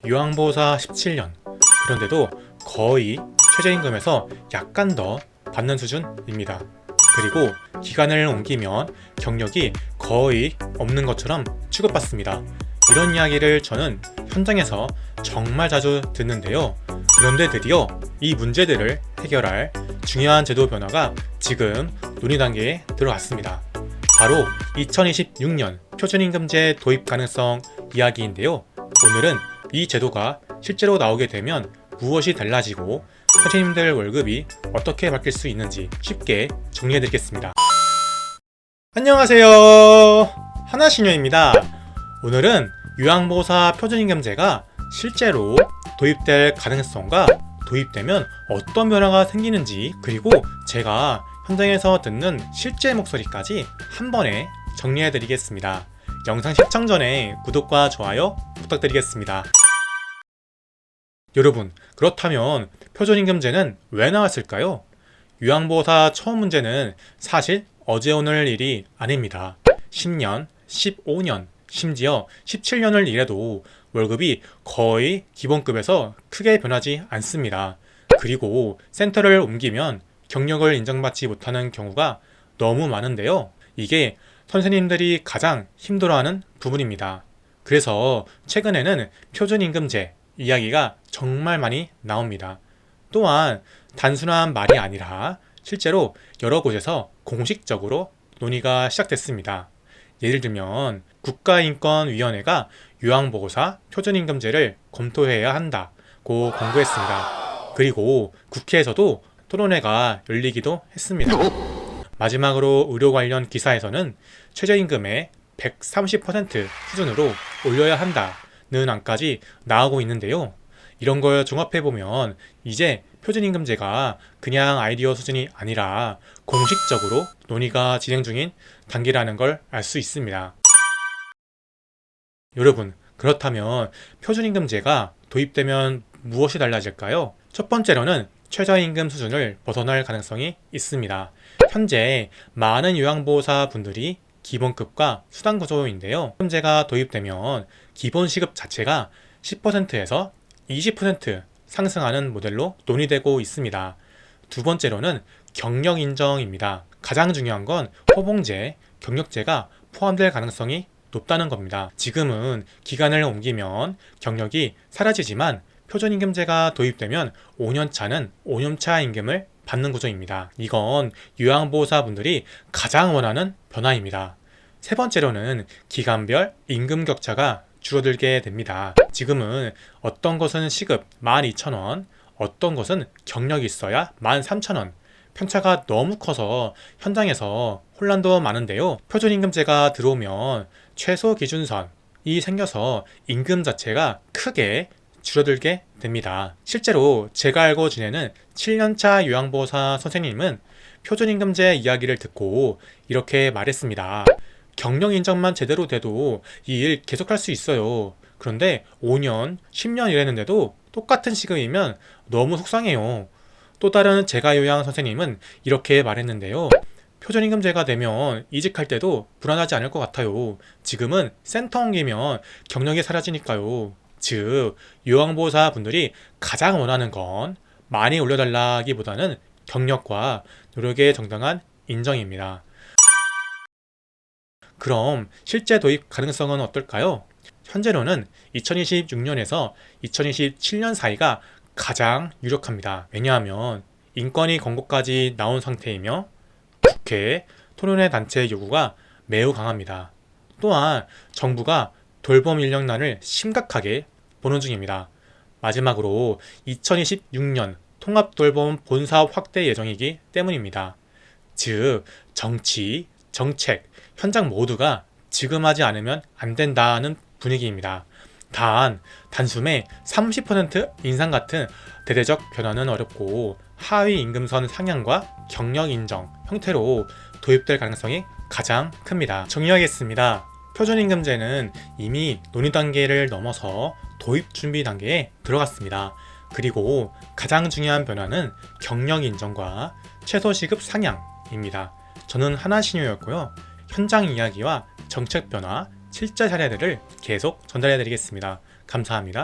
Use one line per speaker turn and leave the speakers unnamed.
요양보호사 17년. 그런데도 거의 최저임금에서 약간 더 받는 수준입니다. 그리고 기간을 옮기면 경력이 거의 없는 것처럼 취급받습니다. 이런 이야기를 저는 현장에서 정말 자주 듣는데요. 그런데 드디어 이 문제들을 해결할 중요한 제도 변화가 지금 논의 단계에 들어갔습니다. 바로 2026년 표준임금제 도입 가능성 이야기인데요. 오늘은 이 제도가 실제로 나오게 되면 무엇이 달라지고 선생님들 월급이 어떻게 바뀔 수 있는지 쉽게 정리해드리겠습니다. 안녕하세요, 하나신효입니다. 오늘은 요양보호사 표준임금제가 실제로 도입될 가능성과 도입되면 어떤 변화가 생기는지, 그리고 제가 현장에서 듣는 실제 목소리까지 한 번에 정리해드리겠습니다. 영상 시청 전에 구독과 좋아요 부탁드리겠습니다. 여러분, 그렇다면 표준임금제는 왜 나왔을까요? 요양보호사 처음 문제는 사실 어제 오늘 일이 아닙니다. 10년, 15년, 심지어 17년을 일해도 월급이 거의 기본급에서 크게 변하지 않습니다. 그리고 센터를 옮기면 경력을 인정받지 못하는 경우가 너무 많은데요. 이게 선생님들이 가장 힘들어하는 부분입니다. 그래서 최근에는 표준임금제 이야기가 정말 많이 나옵니다. 또한 단순한 말이 아니라 실제로 여러 곳에서 공식적으로 논의가 시작됐습니다. 예를 들면 국가인권위원회가 요양보호사 표준임금제를 검토해야 한다고 권고했습니다. 그리고 국회에서도 토론회가 열리기도 했습니다. 마지막으로 의료 관련 기사에서는 최저임금의 130% 수준으로 올려야 한다는 안까지 나오고 있는데요. 이런 걸 종합해보면 이제 표준임금제가 그냥 아이디어 수준이 아니라 공식적으로 논의가 진행 중인 단계라는 걸 알 수 있습니다. 여러분, 그렇다면 표준임금제가 도입되면 무엇이 달라질까요? 첫 번째로는 최저임금 수준을 벗어날 가능성이 있습니다. 현재 많은 요양보호사 분들이 기본급과 수당구조인데요. 임금제가 도입되면 기본시급 자체가 10%에서 20% 상승하는 모델로 논의되고 있습니다. 두 번째로는 경력 인정입니다. 가장 중요한 건 호봉제, 경력제가 포함될 가능성이 높다는 겁니다. 지금은 기간을 옮기면 경력이 사라지지만 표준임금제가 도입되면 5년차는 5년차 임금을 받는 구조입니다. 이건 요양보호사분들이 가장 원하는 변화입니다. 세 번째로는 기간별 임금 격차가 줄어들게 됩니다. 지금은 어떤 것은 시급 12,000원, 어떤 것은 경력이 있어야 13,000원, 편차가 너무 커서 현장에서 혼란도 많은데요. 표준임금제가 들어오면 최소 기준선이 생겨서 임금 자체가 크게 줄어들게 됩니다. 실제로 제가 알고 지내는 7년차 요양보호사 선생님은 표준임금제 이야기를 듣고 이렇게 말했습니다. 경력 인정만 제대로 돼도 이 일 계속할 수 있어요. 그런데 5년, 10년 일했는데도 똑같은 시급이면 너무 속상해요. 또 다른 제가 요양 선생님은 이렇게 말했는데요. 표준임금제가 되면 이직할 때도 불안하지 않을 것 같아요. 지금은 센터 옮기면 경력이 사라지니까요. 즉, 요양보호사 분들이 가장 원하는 건 많이 올려달라기보다는 경력과 노력의 정당한 인정입니다. 그럼 실제 도입 가능성은 어떨까요? 현재로는 2026년에서 2027년 사이가 가장 유력합니다. 왜냐하면 인권위 권고까지 나온 상태이며 국회, 토론회 단체의 요구가 매우 강합니다. 또한 정부가 돌봄 인력난을 심각하게 보는 중입니다. 마지막으로 2026년 통합돌봄 본사업 확대 예정이기 때문입니다. 즉, 정치, 정책, 현장 모두가 지금 하지 않으면 안 된다는 분위기입니다. 단숨에 30% 인상 같은 대대적 변화는 어렵고 하위 임금선 상향과 경력 인정 형태로 도입될 가능성이 가장 큽니다. 정리하겠습니다. 표준임금제는 이미 논의 단계를 넘어서 도입 준비 단계에 들어갔습니다. 그리고 가장 중요한 변화는 경력 인정과 최소시급 상향입니다. 저는 하나신효였고요. 현장 이야기와 정책 변화, 실제 사례들을 계속 전달해 드리겠습니다. 감사합니다.